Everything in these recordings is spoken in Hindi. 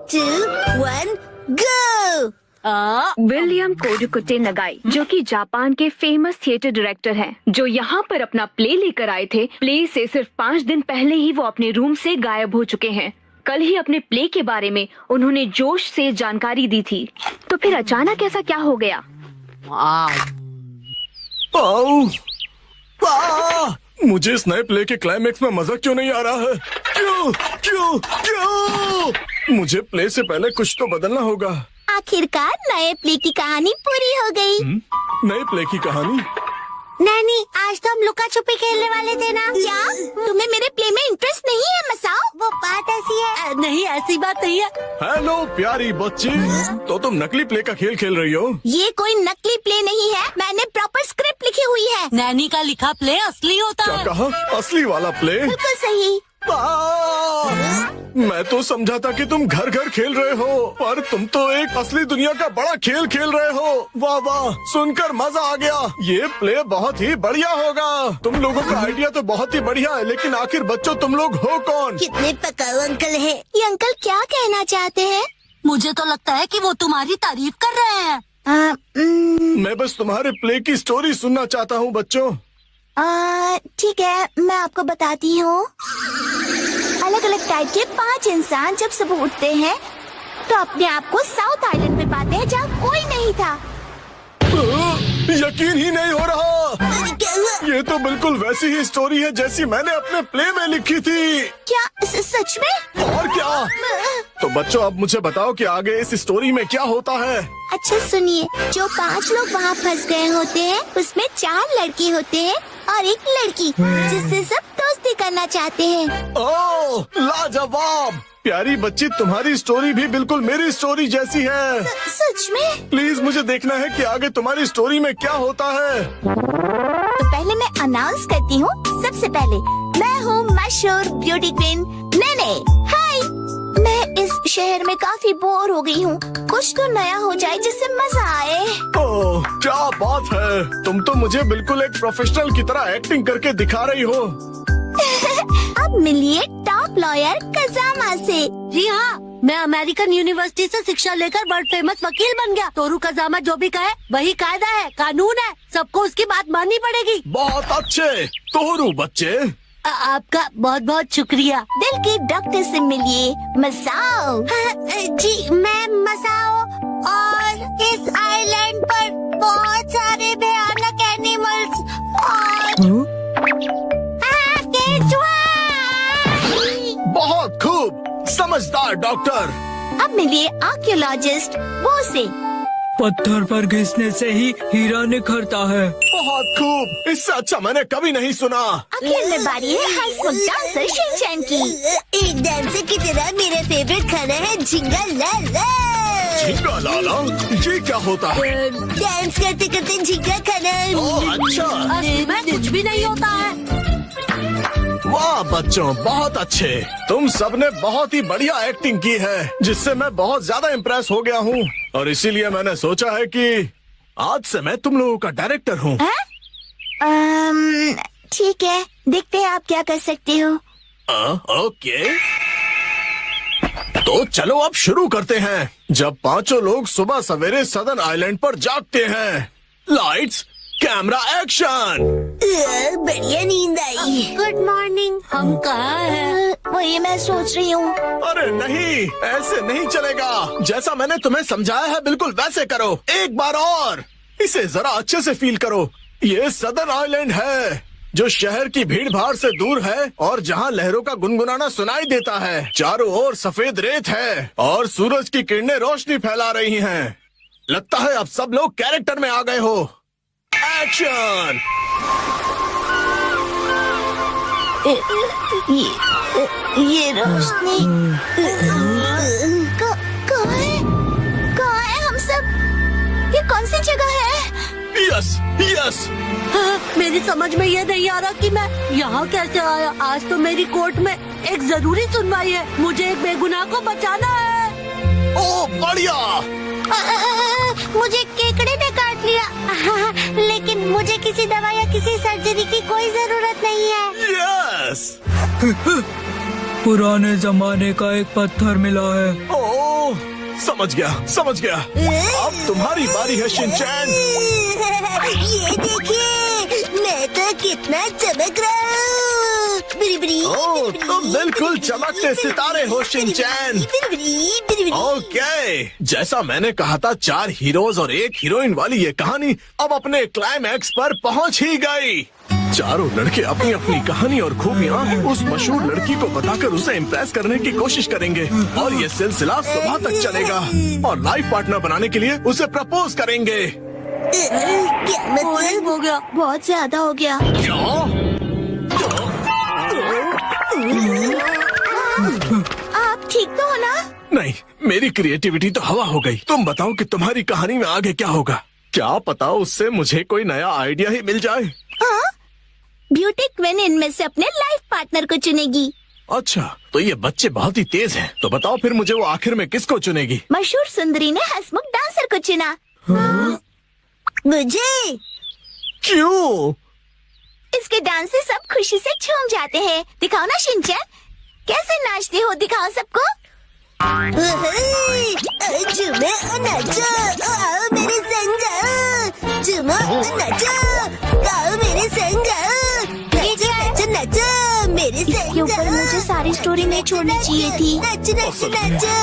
2, 1, go! विलियम कोडुकुटे नगाई, जो कि जापान के फेमस थिएटर डायरेक्टर हैं, जो यहाँ पर अपना प्ले लेकर आए थे। प्ले से सिर्फ 5 दिन पहले ही वो अपने रूम से गायब हो चुके हैं। कल ही अपने प्ले के बारे में उन्होंने जोश से जानकारी दी थी, तो फिर अचानक ऐसा क्या हो गया? मुझे इस नए प्ले के क्लाइमेक्स में मजा क्यों नहीं आ रहा है? क्यों क्यों क्यों? मुझे प्ले से पहले कुछ तो बदलना होगा। आखिरकार नए प्ले की कहानी पूरी हो गई। नए प्ले की कहानी? नैनी, आज तो हम लुका छुपी खेलने वाले थे ना? क्या तुम्हें मेरे प्ले में इंटरेस्ट नहीं है मसाओ? वो बात ऐसी है। नहीं, ऐसी बात नहीं है। हेलो प्यारी बच्ची, तो तुम नकली प्ले का खेल खेल रही हो? ये कोई नकली प्ले नहीं है, मैंने प्रॉपर स्क्रिप्ट लिखी हुई है। नैनी का लिखा प्ले असली होता क्या है। कहा? असली वाला प्ले? बिल्कुल सही। मैं तो समझा था कि तुम घर घर खेल रहे हो, पर तुम तो एक असली दुनिया का बड़ा खेल खेल रहे हो। वाह वाह, सुनकर मजा आ गया। ये प्ले बहुत ही बढ़िया होगा। तुम लोगों का आइडिया तो बहुत ही बढ़िया है, लेकिन आखिर बच्चों तुम लोग हो कौन? कितने पकाऊ अंकल है। ये अंकल क्या कहना चाहते हैं? मुझे तो लगता है कि वो तुम्हारी तारीफ कर रहे हैं। मैं बस तुम्हारे प्ले की स्टोरी सुनना चाहता हूँ बच्चों। ठीक है, मैं आपको बताती हूँ। अलग अलग टाइप के 5 इंसान जब सुबह उठते हैं तो अपने आप को साउथ आइलैंड में पाते हैं, जहाँ कोई नहीं था। यकीन ही नहीं हो रहा। ये तो बिल्कुल वैसी ही स्टोरी है जैसी मैंने अपने प्ले में लिखी थी। क्या सच में? और क्या? तो बच्चों, अब मुझे बताओ कि आगे इस स्टोरी में क्या होता है। अच्छा सुनिए, जो 5 लोग वहाँ फंस गए होते हैं, उसमें 4 लड़के होते हैं और 1 लड़की, जिससे सब दोस्ती करना चाहते हैं। ओह, लाजवाब! प्यारी बच्ची, तुम्हारी स्टोरी भी बिल्कुल मेरी स्टोरी जैसी है। सच में? प्लीज मुझे देखना है कि आगे तुम्हारी स्टोरी में क्या होता है। तो पहले मैं अनाउंस करती हूँ। सबसे पहले, मैं हूँ मशहूर ब्यूटी क्वीन नेने। हाय, मैं इस शहर में काफी बोर हो गई हूँ। कुछ तो नया हो जाए जिससे मजा आए। ओह, क्या बात है! तुम तो मुझे बिल्कुल एक प्रोफेशनल की तरह एक्टिंग करके दिखा रही हो। अब मिलिए टॉप लॉयर कजामा से। जी हाँ, मैं अमेरिकन यूनिवर्सिटी से शिक्षा लेकर वर्ल्ड फेमस वकील बन गया। तोरू कजामा जो भी कहे वही कायदा है, कानून है। सबको उसकी बात माननी पड़ेगी। बहुत अच्छे तोरू बच्चे। आपका बहुत बहुत शुक्रिया। दिल की डॉक्टर से मिलिए मसाओ। जी, मैं मसाओ, और इस आइलैंड पर बहुत सारे भयानक एनिमल्स और केचुआ। बहुत खूब, समझदार डॉक्टर। अब मिलिए आर्कियोलॉजिस्ट वो से। पत्थर पर घिसने से ही हीरा निखरता है। बहुत खूब, इससे अच्छा मैंने कभी नहीं सुना। आखिर में बारी है हाईस्कूल डांसर शिनचैन की। एक डांसर की तरह मेरा फेवरेट खाना है झींगा लाला। झींगा लाला? ये क्या होता है? डांस करते करते झींगा खाना। ओह, अच्छा। में कुछ भी नहीं होता है। वाह बच्चों, बहुत अच्छे। तुम सबने बहुत ही बढ़िया एक्टिंग की है, जिससे मैं बहुत ज्यादा इम्प्रेस हो गया हूँ, और इसीलिए मैंने सोचा है कि आज से मैं तुम लोगों का डायरेक्टर हूँ। ठीक है, देखते हैं आप क्या कर सकते हो। ओके, तो चलो अब शुरू करते हैं। जब 5 लोग सुबह सवेरे सदर्न आइलैंड पर जागते हैं। Lights, camera, action. बढ़िया नींद आई। Good morning. हम कहाँ हैं? वही मैं सोच रही हूँ। अरे नहीं, ऐसे नहीं चलेगा। जैसा मैंने तुम्हें समझाया है बिल्कुल वैसे करो। एक बार और, इसे जरा अच्छे से फील करो। ये सदर्न आइलैंड है, जो शहर की भीड़ भाड़ से दूर है और जहाँ लहरों का गुनगुनाना सुनाई देता है। चारों ओर सफेद रेत है और सूरज की किरणें रोशनी फैला रही हैं। लगता है अब सब लोग कैरेक्टर में आ गए हो। एक्शन। ये रोशनी कहाँ है हम सब? ये कौन सी जगह है? Yes yes. मेरी समझ में ये नहीं आ रहा कि मैं यहाँ कैसे आया। आज तो मेरी कोर्ट में एक जरूरी सुनवाई है। मुझे एक बेगुनाह को बचाना है। ओ बढ़िया। मुझे केकड़े ने काट लिया, लेकिन मुझे किसी दवा या किसी सर्जरी की कोई जरूरत नहीं है। यस। पुराने जमाने का एक पत्थर मिला है। ओ समझ गया। अब तुम्हारी बारी है शिनचैन। ये देखिए, मैं तो कितना चमक रहा हूँ। ओह, तुम बिल्कुल चमकते सितारे हो शिनचैन। ओके, जैसा मैंने कहा था 4 हीरोज और 1 हीरोइन वाली ये कहानी अब अपने क्लाइमैक्स पर पहुंच ही गई। चारों लड़के अपनी अपनी कहानी और खूबियाँ उस मशहूर लड़की को बताकर उसे इम्प्रेस करने की कोशिश करेंगे और ये सिलसिला सुबह तक चलेगा और लाइफ पार्टनर बनाने के लिए उसे प्रपोज करेंगे। क्या मतलब हो गया। बहुत ज्यादा हो गया। आप ठीक तो हो ना? नहीं, मेरी क्रिएटिविटी तो हवा हो गई। तुम बताओ कि तुम्हारी कहानी में आगे क्या होगा? क्या पता उससे मुझे कोई नया आइडिया ही मिल जाए। हाँ? ब्यूटी क्वीन इनमें से अपने लाइफ पार्टनर को चुनेगी। अच्छा, तो ये बच्चे बहुत ही तेज हैं। तो बताओ फिर मुझे वो आखिर में किसको चुनेगी? मशहूर सुंदरी ने हंसमुख डांसर को चुना। मुझे क्यों? इसके डांस से सब खुशी से झूम जाते हैं। दिखाओ ना शिनचैन, कैसे नाचते हो, दिखाओ सबको। झूमो और नाचो, आओ मेरे संग। झूमो और नाचो, आओ मेरे संग। नाचो नाचो नाचो मेरे संग। इसके ऊपर मुझे सारी स्टोरी नहीं छोड़नी चाहिए थी। नाचो नाचो नाचो।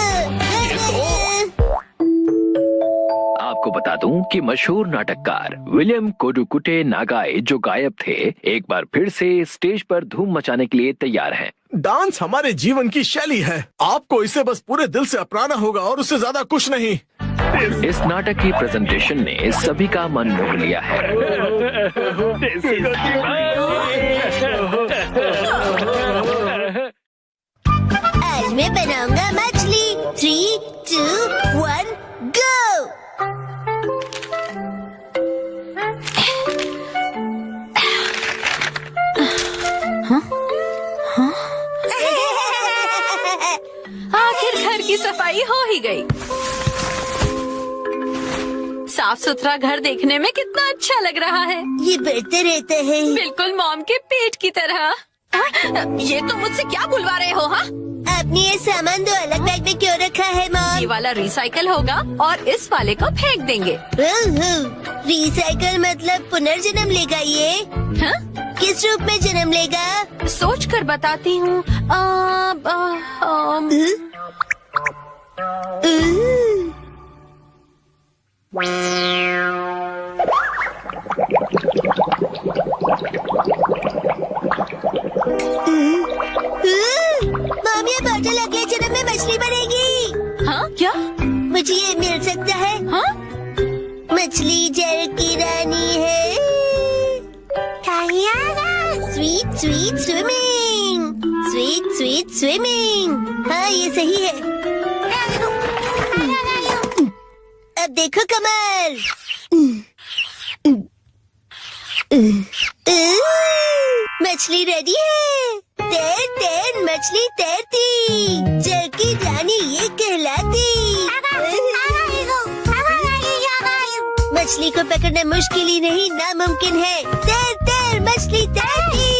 आपको बता दूं कि मशहूर नाटककार विलियम कोडुकुटे नागाई जो गायब थे, एक बार फिर से स्टेज पर धूम मचाने के लिए तैयार हैं। डांस हमारे जीवन की शैली है। आपको इसे बस पूरे दिल से अपनाना होगा और उससे ज्यादा कुछ नहीं। इस नाटक की प्रेजेंटेशन ने सभी का मन मोह लिया है। आज मैं बनाऊंगा मछली। 3, 2, 1, गो। आखिर घर की सफाई हो ही गई। साफ सुथरा घर देखने में कितना अच्छा लग रहा है। ये बढ़ते रहते हैं। बिल्कुल मॉम के पेट की तरह। ये तुम मुझसे क्या बुलवा रहे हो? हाँ, आपने ये सामान 2 अलग बैग में क्यों रखा है ये मॉम? वाला रिसाइकल होगा और इस वाले को फेंक देंगे। रिसाइकल मतलब पुनर्जन्म लेगा ये? हाँ? किस रूप में जन्म लेगा? सोच कर बताती हूँ। मॉम, ये बॉटल अगले जन्म में मछली बनेगी। हाँ क्या? मुझे ये मिल सकता है? हाँ? मछली जल की रानी है। Sweet sweet swimming, sweet sweet swimming. हाँ, ये सही है। अब देखो कमल। मछली रेडी है। तैर तैर मछली तैरती, जल की रानी ये कहलाती। मछली को पकड़ना मुश्किल ही नहीं, नामुमकिन है। तैर तैर मछली तैरती।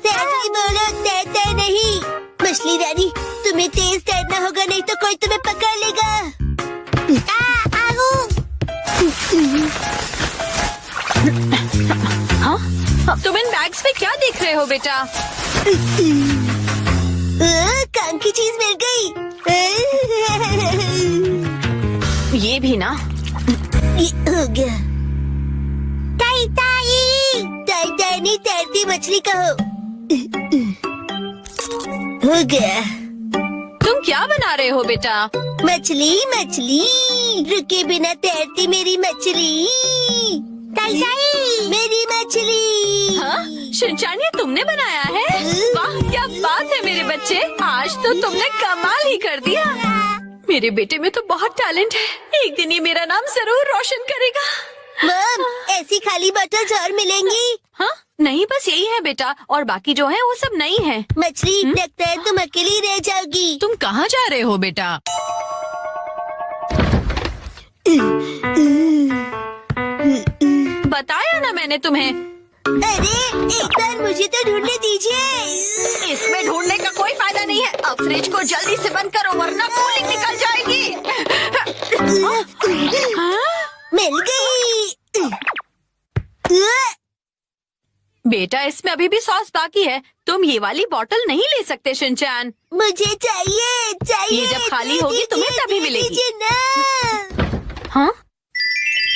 तैरती बोलो, तैरते नहीं। मछली रानी, तुम्हें तेज तैरना होगा, नहीं तो कोई तुम्हें पकड़ लेगा। हाँ? तुम इन बैग्स में क्या देख रहे हो बेटा? काम की चीज मिल गई। ये भी ना। ये हो गया। ताई ताई, ताई ताई नहीं, तैरती मछली कहो। हो गया। तुम क्या बना रहे हो बेटा? मछली मछली, रुके बिना तैरती मेरी मछली। ताई ताई, मेरी मछली। हाँ? शिनचैन, ये तुमने बनाया है? वाह, क्या बात है मेरे बच्चे, आज तो तुमने कमाल ही कर दिया। मेरे बेटे में तो बहुत टैलेंट है, एक दिन ये मेरा नाम जरूर रोशन करेगा। मॉम, ऐसी खाली बॉटल्स और मिलेंगी? हाँ? नहीं, बस यही है बेटा, और बाकी जो है वो सब नहीं है। मछली, लगता है तुम अकेली रह जाओगी। तुम कहाँ जा रहे हो बेटा? बताया ना मैंने तुम्हें। अरे, एक बार मुझे तो ढूंढने दीजिए। इसमें ढूंढने का कोई फायदा नहीं है। अब फ्रिज को जल्दी से बंद करो वरना कूलिंग निकल जाएगी। बेटा इसमें अभी भी सॉस बाकी है, तुम ये वाली बोतल नहीं ले सकते शिनचैन। मुझे चाहिए चाहिए। ये जब खाली होगी तुम्हें तभी मिलेगी। दीजिए ना। हाँ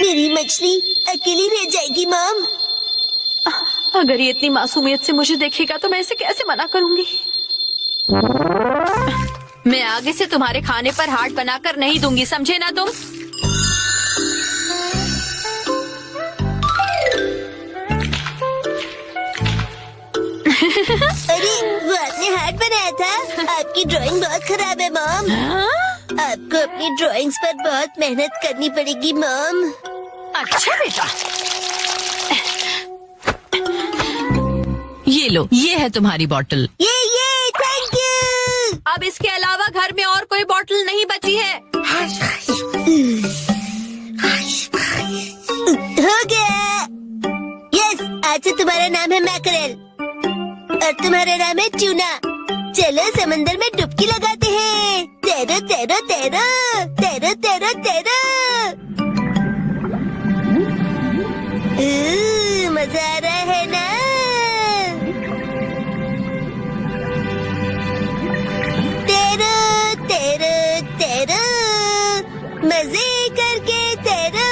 मेरी मछली अकेली रह जाएगी मॉम। अगर ये इतनी मासूमियत से मुझे देखेगा तो मैं इसे कैसे मना करूंगी। मैं आगे से तुम्हारे खाने पर हाथ बनाकर नहीं दूंगी, समझे ना तुम। अरे वो आपने हार्ट बनाया था। आपकी ड्राइंग बहुत खराब है मॉम। आपको अपनी ड्राइंग्स पर बहुत मेहनत करनी पड़ेगी मॉम। अच्छा बेटा, ये लो, ये है तुम्हारी बोतल। ये थैंक यू। अब इसके अलावा घर में और कोई बोतल नहीं बची है। हो गया। यस, आज से तुम्हारा नाम है मैकरेल और तुम्हारा नाम है ट्यूना। चलो समंदर में डुबकी लगाते हैं। तैरो तैरो तैरो तैरो तैरो तैरो। मजा आ रहा है ना? तैरो तैरो तैरो, मजे करके तैरो।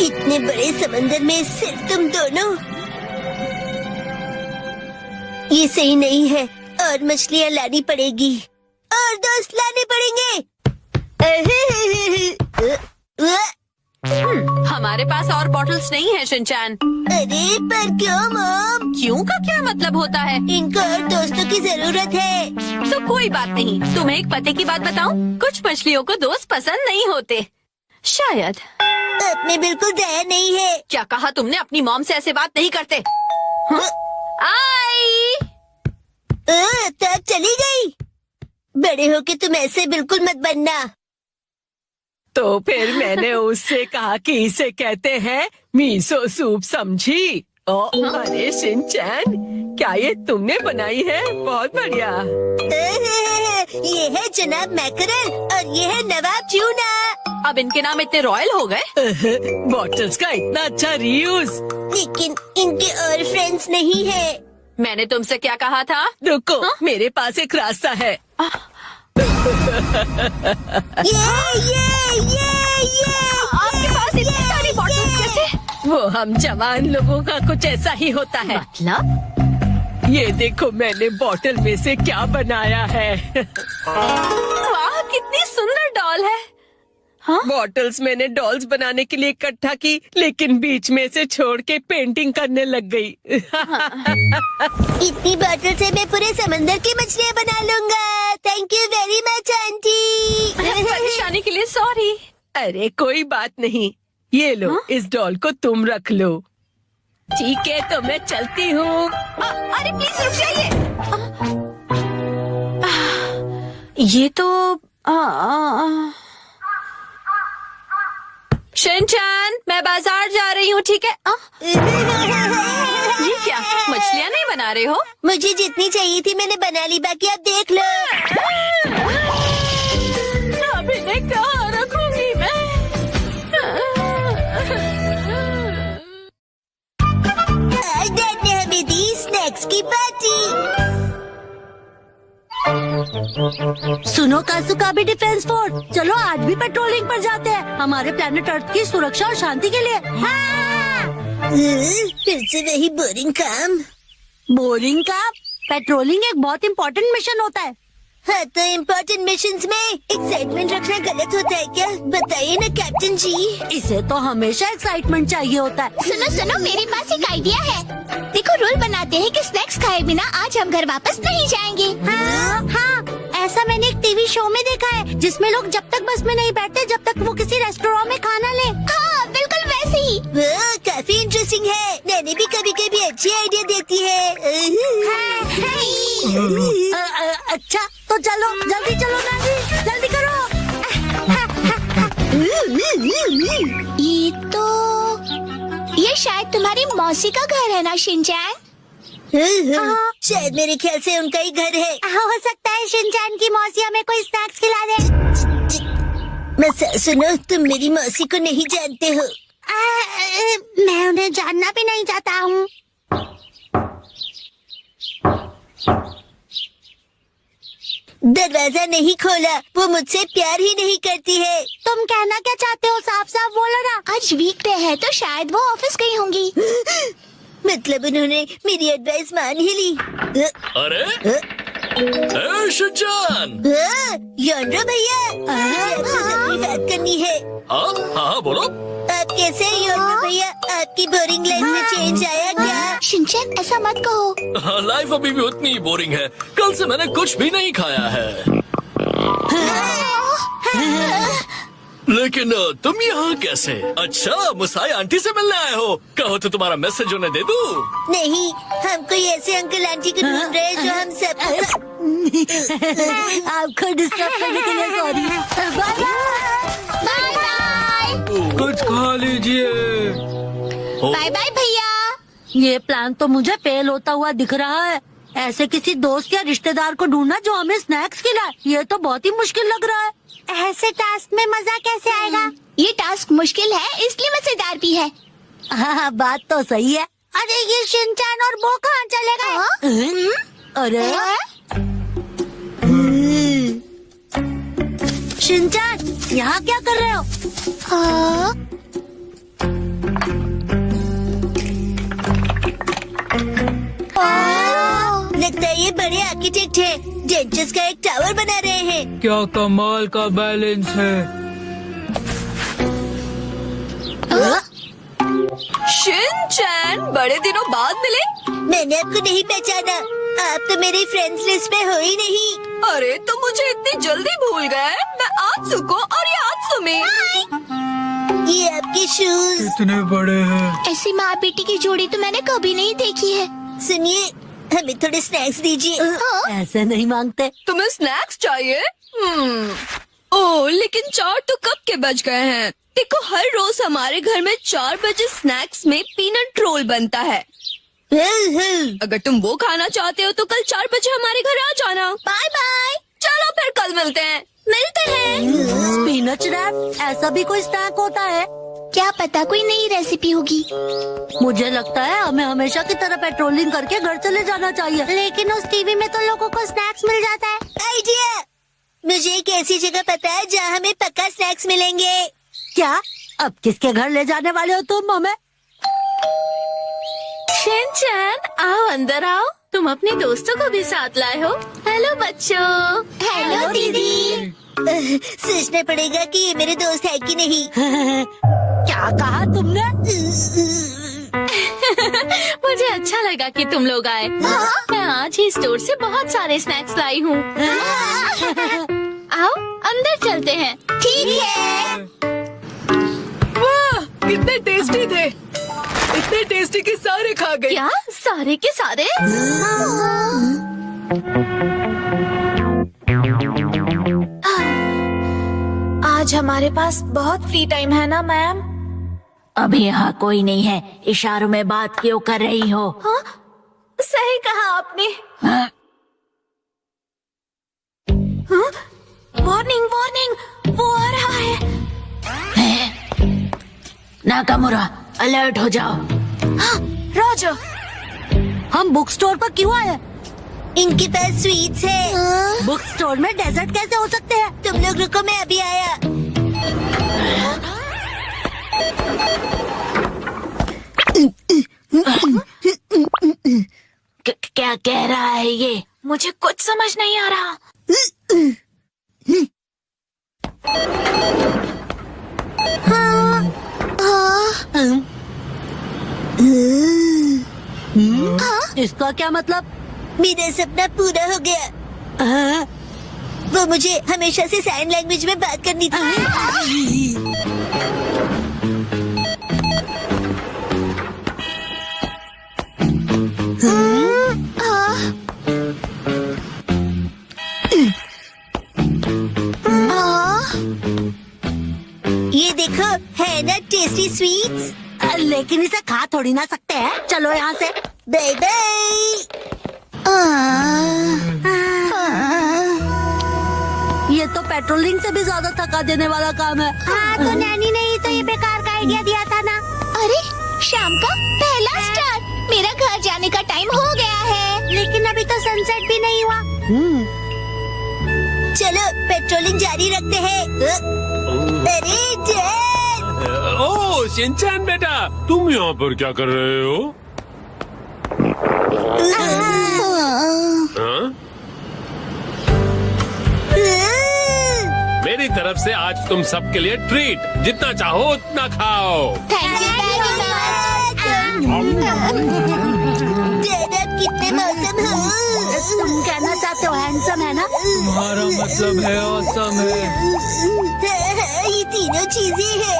इतने बड़े समंदर में सिर्फ तुम दोनों, ये सही नहीं है। और मछलियाँ लानी पड़ेगी और दोस्त लाने पड़ेंगे। हमारे पास और बॉटल्स नहीं है शिनचैन। अरे पर क्यों मॉम? क्यों का क्या मतलब होता है? इनको और दोस्तों की जरूरत है। तो कोई बात नहीं, तुम्हें एक पते की बात बताऊं? कुछ मछलियों को दोस्त पसंद नहीं होते, शायद। अपने बिल्कुल दया नहीं है। क्या कहा तुमने? अपनी मॉम से ऐसे बात नहीं करते। हाँ? आई तब चली गई। बड़े होके तुम ऐसे बिल्कुल मत बनना। तो फिर मैंने उससे कहा कि इसे कहते हैं मीसो सूप, समझी? अरे शिनचैन, क्या ये तुमने बनाई है? बहुत बढ़िया। ये है जनाब मैकरेल और ये है नवाब ट्यूना। अब इनके नाम इतने रॉयल हो गए। बॉटल्स का इतना अच्छा रीयूज। लेकिन इनके और फ्रेंड्स नहीं है। मैंने तुमसे क्या कहा था? रुको, मेरे पास एक रास्ता है। ये आपके पास इतनी सारी बॉटल्स कैसे? वो हम जवान लोगों का कुछ ऐसा ही होता है। मतलब? ये देखो मैंने बॉटल में से क्या बनाया है। वाह, कितनी सुंदर डॉल है। हाँ? बॉटल्स मैंने डॉल्स बनाने के लिए इकट्ठा की, लेकिन बीच में से छोड़ के पेंटिंग करने लग गई। इतनी बॉटल से मैं पूरे समंदर की मछलियाँ बना लूंगा। Thank you very much aunty. परेशानी के लिए सॉरी। अरे कोई बात नहीं, ये लो। हाँ? इस डॉल को तुम रख लो। ठीक है, तो मैं चलती हूँ। अरे प्लीज रुक जाइए। ये तो शिनचैन, मैं बाजार जा रही हूँ, ठीक है? ये क्या, मछलियाँ नहीं बना रहे हो? मुझे जितनी चाहिए थी मैंने बना ली, बाकी आप देख लो। अब इन्हें कहाँ रखूंगी मैं? आज डैड ने हमें दी स्नैक्स की पार्टी। सुनो कासुका भी डिफेंस फोर्स, चलो आज भी पेट्रोलिंग पर जाते हैं, हमारे प्लेनेट अर्थ की सुरक्षा और शांति के लिए। हाँ! फिर से वही बोरिंग काम। बोरिंग का पेट्रोलिंग एक बहुत इम्पोर्टेंट मिशन होता है। हाँ, तो इम्पोर्टेंट मिशंस में एक्साइटमेंट रखना गलत होता है क्या? बताइए ना कैप्टन जी। इसे तो हमेशा एक्साइटमेंट चाहिए होता है। सुनो सुनो, मेरे पास एक आइडिया है। देखो, रूल बनाते हैं कि स्नैक्स खाए बिना आज हम घर वापस नहीं जाएंगे। हाँ, ऐसा मैंने एक टीवी शो में देखा है, जिसमें लोग जब तक बस में नहीं बैठते जब तक वो किसी रेस्टोरेंट में खाना ले। हाँ, बिल्कुल वैसे ही। काफी इंटरेस्टिंग है। नैने भी कभी कभी अच्छी आइडिया देती है। अच्छा, तो चलो जल्दी चलो नानी, जल्दी करो। ये शायद तुम्हारी मौसी का घर है ना शिनचैन? शायद मेरे ख्याल से उनका ही घर है। हो सकता है शिनचैन की मौसी हमें कोई स्नैक्स खिला दे। मैं सुनो, तुम मेरी मौसी को नहीं जानते हो। मैं उन्हें जानना भी नहीं चाहता हूँ। दरवाजा नहीं खोला, वो मुझसे प्यार ही नहीं करती है। तुम कहना क्या चाहते हो? साफ साफ बोलो ना। आज वीकडे है तो शायद वो ऑफिस गई होंगी। मतलब उन्होंने मेरी एडवाइस मान ही ली। अरे शिनचैन। योंड्रो भैया, आपसे जरूरी बात करनी है। हाँ हाँ बोलो। आप कैसे हैं योंड्रो भैया? आपकी बोरिंग लाइफ में चेंज आया क्या? शिनचैन ऐसा मत कहो। लाइफ अभी भी उतनी ही बोरिंग है। कल से मैंने कुछ भी नहीं खाया है। लेकिन तुम यहाँ कैसे? अच्छा, मुसाई आंटी से मिलने आए हो। कहो तो तुम्हारा मैसेज उन्हें दे दूँ? नहीं, हम कोई ऐसे अंकल आंटी को ढूंढ रहे हैं जो हम सब। आपको डिस्टर्ब करने के लिए सॉरी। Bye bye. कुछ खा लीजिए। बाय बाय भैया। ये प्लान तो मुझे फेल होता हुआ दिख रहा है। ऐसे किसी दोस्त या रिश्तेदार को ढूंढना जो हमें स्नैक्स खिलाए, ये तो बहुत ही मुश्किल लग रहा है। ऐसे टास्क में मजा कैसे आएगा? ये टास्क मुश्किल है, इसलिए मजेदार भी है। हाँ, बात तो सही है। अरे ये शिनचैन और वो कहाँ चले गए? अरे शिनचैन, यहाँ क्या कर रहे हो? लगता है ये बड़े आर्किटेक्ट है, जेंचस का एक टावर बना रहे हैं। क्या कमाल का बैलेंस है। शिनचैन, बड़े दिनों बाद मिले। मैंने आपको नहीं पहचाना, आप तो मेरी फ्रेंड्स लिस्ट में हो ही नहीं। अरे तो मुझे इतनी जल्दी भूल गए। मैं आत्सुको और ये आत्सुमी। ये आपके शूज इतने बड़े हैं। ऐसी माँ बेटी की जोड़ी तो मैंने कभी नहीं देखी है। सुनिए, हमें थोड़े स्नैक्स दीजिए। ऐसे नहीं मांगते। तुम्हें स्नैक्स चाहिए? ओह, लेकिन 4 तो कब के बज गए हैं। देखो, हर रोज हमारे घर में 4 बजे स्नैक्स में पीनट रोल बनता है। अगर तुम वो खाना चाहते हो तो कल 4 बजे हमारे घर आ जाना। Bye bye. चलो फिर कल मिलते हैं। मिलते हैं। स्पिनच रैप, ऐसा भी कोई स्नैक होता है? क्या पता कोई नई रेसिपी होगी। मुझे लगता है हमें हमेशा की तरह पेट्रोलिंग करके घर चले जाना चाहिए। लेकिन उस टीवी में तो लोगों को स्नैक्स मिल जाता है। आइडिया! मुझे एक ऐसी जगह पता है जहाँ हमें पक्का स्नैक्स मिलेंगे। क्या? अब किसके घर ले जाने वाले हो तुम हमें? शिनचैन, आओ अंदर आओ। तुम अपने दोस्तों को भी साथ लाए हो। हेलो बच्चों। हेलो दीदी। सोचना पड़ेगा कि ये मेरे दोस्त है कि नहीं। क्या कहा तुमने? मुझे अच्छा लगा कि तुम लोग आए। मैं आज ही स्टोर से बहुत सारे स्नैक्स लाई हूँ। आओ अंदर चलते हैं। ठीक है। वाह, कितने टेस्टी थे। इतने टेस्टी कि सारे खा गए। क्या सारे के सारे? आज हमारे पास बहुत फ्री टाइम है ना मैम? अभी यहाँ कोई नहीं है, इशारों में बात क्यों कर रही हो? हाँ, सही कहा आपने। हाँ? वार्निंग वार्निंग, वो आ रहा है। नाकामुरा, अलर्ट हो जाओ। हाँ, राजा। हम बुक स्टोर पर क्यों आए? इनके पास स्वीट्स है। बुक स्टोर में डेजर्ट कैसे हो सकते हैं? तुम लोग रुको, मैं अभी आया। क्या कह रहा है ये? मुझे कुछ समझ नहीं आ रहा। इसका क्या मतलब? मेरा सपना पूरा हो गया। वो मुझे हमेशा से साइन लैंग्वेज में बात करनी थी। ये देखो, है ना टेस्टी स्वीट्स। लेकिन इसे खा थोड़ी ना सकते हैं। चलो यहाँ से। Bye bye. ये तो पेट्रोलिंग से भी ज्यादा थका देने वाला काम है। हाँ तो नैनी ने ही तो ये बेकार का आइडिया दिया था ना। अरे शाम का पहला स्टार, मेरा घर जाने का टाइम हो गया है। लेकिन अभी तो सनसेट भी नहीं हुआ। चलो पेट्रोलिंग जारी रखते हैं। अरे जय। ओह शिनचैन बेटा, तुम यहाँ पर क्या कर रहे हो? हाँ? मेरी तरफ से आज तुम सबके लिए ट्रीट, जितना चाहो उतना खाओ। Thank you very much. कितने मौसम हो। तुम कहना चाहते हो हैंडसम है ना? तुम्हारा मतलब है ऑसम है। ये तीनों चीजें हैं।